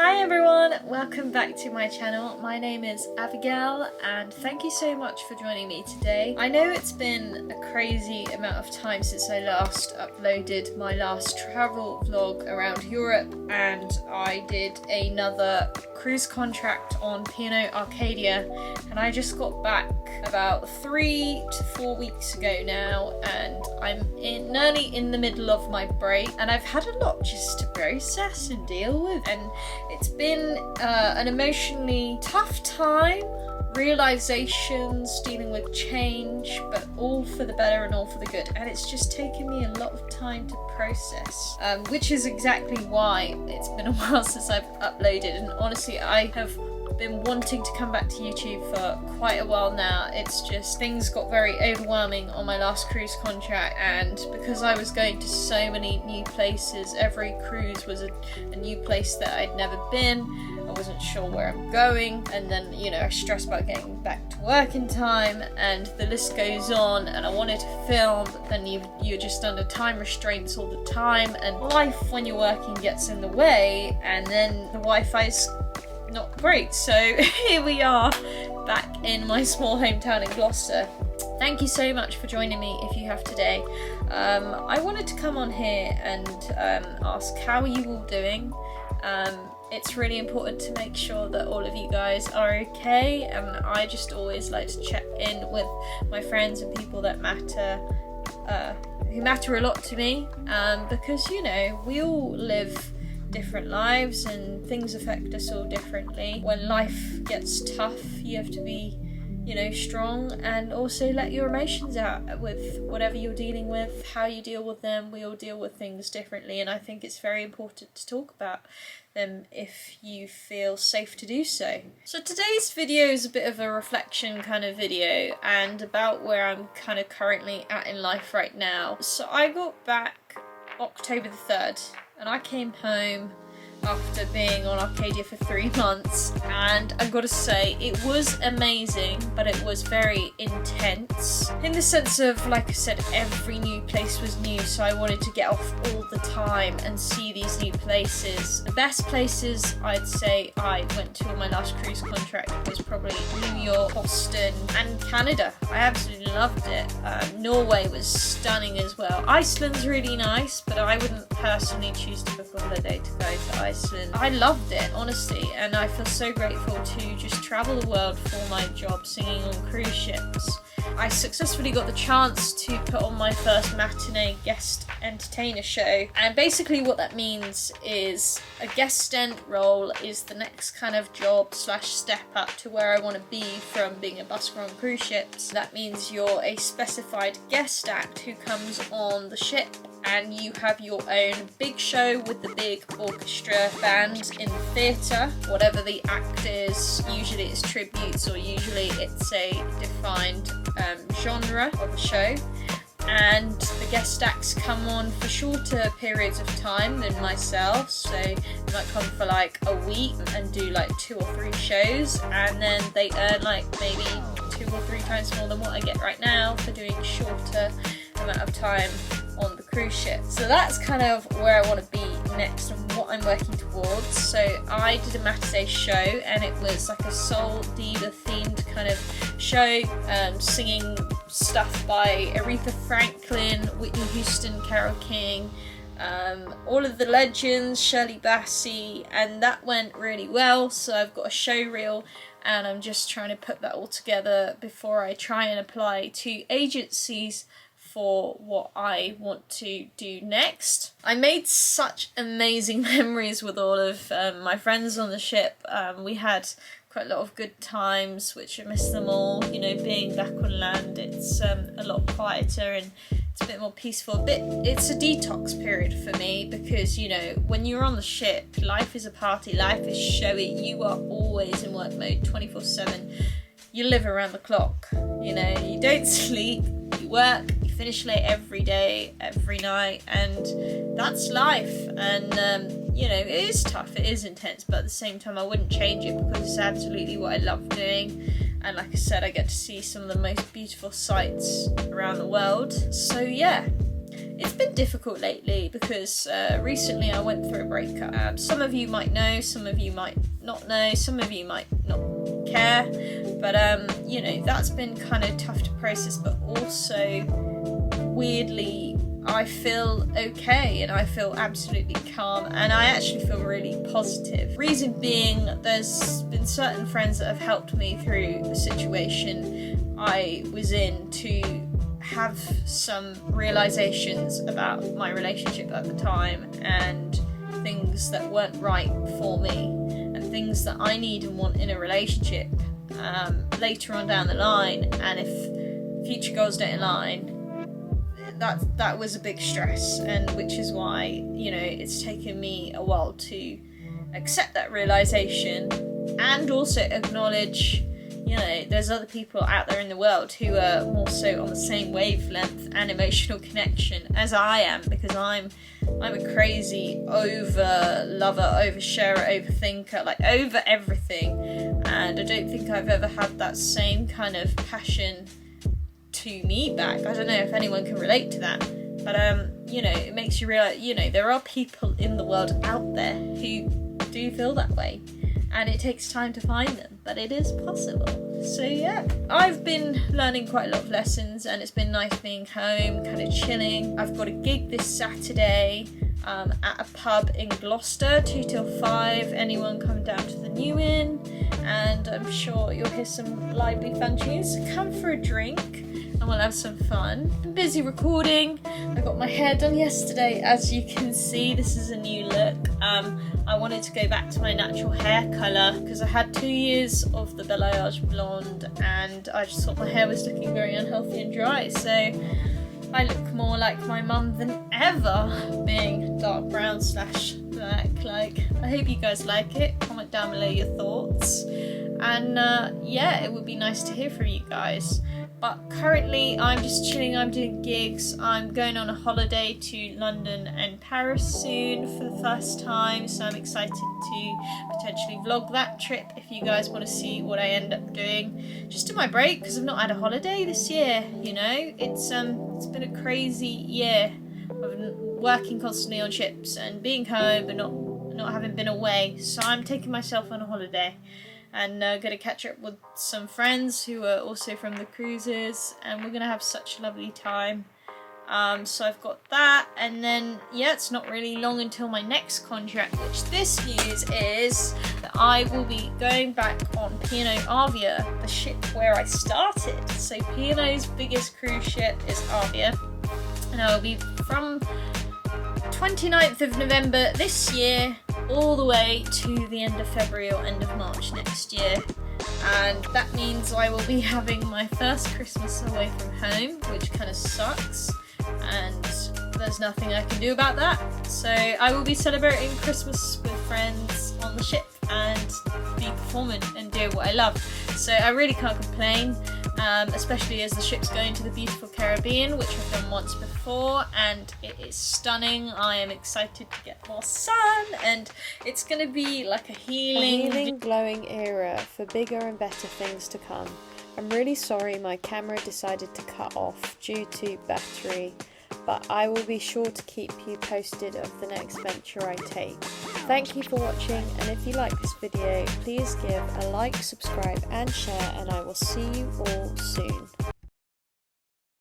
Hi everyone, welcome back to my channel. My name is Abigail and thank you so much for joining me today. I know it's been a crazy amount of time since I last uploaded my last travel vlog around Europe, and I did another cruise contract on P&O Arcadia, and I just got back about 3 to 4 weeks ago now, and I'm nearly in the middle of my break, and I've had a lot just to process and deal with, and it's been an emotionally tough time, realizations, dealing with change, but all for the better and all for the good, and it's just taken me a lot of time to process, which is exactly why it's been a while since I've uploaded. And honestly, I have been wanting to come back to YouTube for quite a while now. It's just things got very overwhelming on my last cruise contract, and because I was going to so many new places, every cruise was a new place that I'd never been. I wasn't sure where I'm going, and then, you know, I stressed about getting back to work in time, and the list goes on. And I wanted to film, but then you're just under time restraints all the time, and life when you're working gets in the way, and then the Wi-Fi's not great. So here we are back in my small hometown in Gloucester. Thank you so much for joining me if you have today. I wanted to come on here and ask, how are you all doing? It's really important to make sure that all of you guys are okay, and I just always like to check in with my friends and people that matter, who matter a lot to me, because, you know, we all live different lives and things affect us all differently. When life gets tough, you have to be, you know, strong, and also let your emotions out with whatever you're dealing with, how you deal with them. We all deal with things differently, and I think it's very important to talk about them if you feel safe to do so. So today's video is a bit of a reflection kind of video, and about where I'm kind of currently at in life right now. So I got back October the 3rd, and I came home after being on Arcadia for 3 months, and I've got to say it was amazing, but it was very intense in the sense of, like I said, every new place was new, so I wanted to get off all the time and see these new places. The best places I'd say I went to on my last cruise contract was probably New York, Boston and Canada. I absolutely loved it. Norway was stunning as well. Iceland's really nice, but I wouldn't personally choose to book a holiday to go to Iceland. I loved it, honestly, and I feel so grateful to just travel the world for my job singing on cruise ships. I successfully got the chance to put on my first matinee guest entertainer show, and basically what that means is a guest ent role is the next kind of job / step up to where I want to be from being a busker on cruise ships. That means you're a specified guest act who comes on the ship, and you have your own big show with the big orchestra band in the theatre, whatever the act is. Usually it's tributes, or usually it's a defined genre of a show, and the guest acts come on for shorter periods of time than myself, so they might come for like a week and do like 2 or 3 shows, and then they earn like maybe 2 or 3 times more than what I get right now for doing shorter amount of time on the cruise ship. So that's kind of where I want to be next and what I'm working towards. So I did a matinee show, and it was like a soul diva themed kind of show, singing stuff by Aretha Franklin, Whitney Houston, Carole King, all of the legends, Shirley Bassey, and that went really well. So I've got a show reel, and I'm just trying to put that all together before I try and apply to agencies for what I want to do next. I made such amazing memories with all of my friends on the ship. We had quite a lot of good times, which I miss them all. You know, being back on land, it's a lot quieter and it's a bit more peaceful. It's a detox period for me, because, you know, when you're on the ship, life is a party, life is showy, you are always in work mode 24/7. You live around the clock, you know, you don't sleep, you work, you finish late every day, every night, and that's life. And you know, it is tough, it is intense, but at the same time I wouldn't change it, because it's absolutely what I love doing. And like I said, I get to see some of the most beautiful sights around the world. So yeah, it's been difficult lately because recently I went through a breakup. Some of you might know, some of you might not know, some of you might not care, but you know, that's been kind of tough to process, but also weirdly I feel okay and I feel absolutely calm, and I actually feel really positive. Reason being, there's been certain friends that have helped me through the situation I was in to have some realizations about my relationship at the time and things that weren't right for me and things that I need and want in a relationship later on down the line, and if future goals don't align, that was a big stress, and which is why, you know, it's taken me a while to accept that realization and also acknowledge, you know, there's other people out there in the world who are more so on the same wavelength and emotional connection as I am, because I'm a crazy over lover, over sharer, overthinker, like over everything, and I don't think I've ever had that same kind of passion to me back. I don't know if anyone can relate to that, but you know, it makes you realize, you know, there are people in the world out there who do feel that way, and it takes time to find them, but it is possible. So yeah, I've been learning quite a lot of lessons, and it's been nice being home, kind of chilling. I've got a gig this Saturday at a pub in Gloucester, 2 till 5. Anyone come down to the New Inn, and I'm sure you'll hear some lively fun tunes. Come for a drink and we'll have some fun. I'm busy recording. I got my hair done yesterday, as you can see. This is a new look. I wanted to go back to my natural hair colour because I had 2 years of the balayage blonde and I just thought my hair was looking very unhealthy and dry, so I look more like my mum than ever, being dark brown / black. Like, I hope you guys like it. Comment down below your thoughts, and yeah, it would be nice to hear from you guys. But currently I'm just chilling, I'm doing gigs, I'm going on a holiday to London and Paris soon for the first time, so I'm excited to potentially vlog that trip if you guys want to see what I end up doing just in my break, because I've not had a holiday this year, you know. It's been a crazy year of working constantly on ships and being home but not having been away, so I'm taking myself on a holiday and going to catch up with some friends who are also from the cruises, and we're going to have such a lovely time. So I've got that, and then yeah, it's not really long until my next contract, which this news is that I will be going back on P&O Avia, the ship where I started. So P&O's biggest cruise ship is Avia, and I will be from 29th of November this year all the way to the end of February or end of March next year, and that means I will be having my first Christmas away from home, which kind of sucks, and there's nothing I can do about that. So I will be celebrating Christmas with friends on the ship and be performing and doing what I love, so I really can't complain. Especially as the ship's going to the beautiful Caribbean, which I've done once before, and it is stunning. I am excited to get more sun, and it's going to be like a healing, glowing era for bigger and better things to come. I'm really sorry my camera decided to cut off due to battery, but I will be sure to keep you posted of the next venture I take. Thank you for watching, and if you like this video, please give a like, subscribe and share, and I will see you all soon.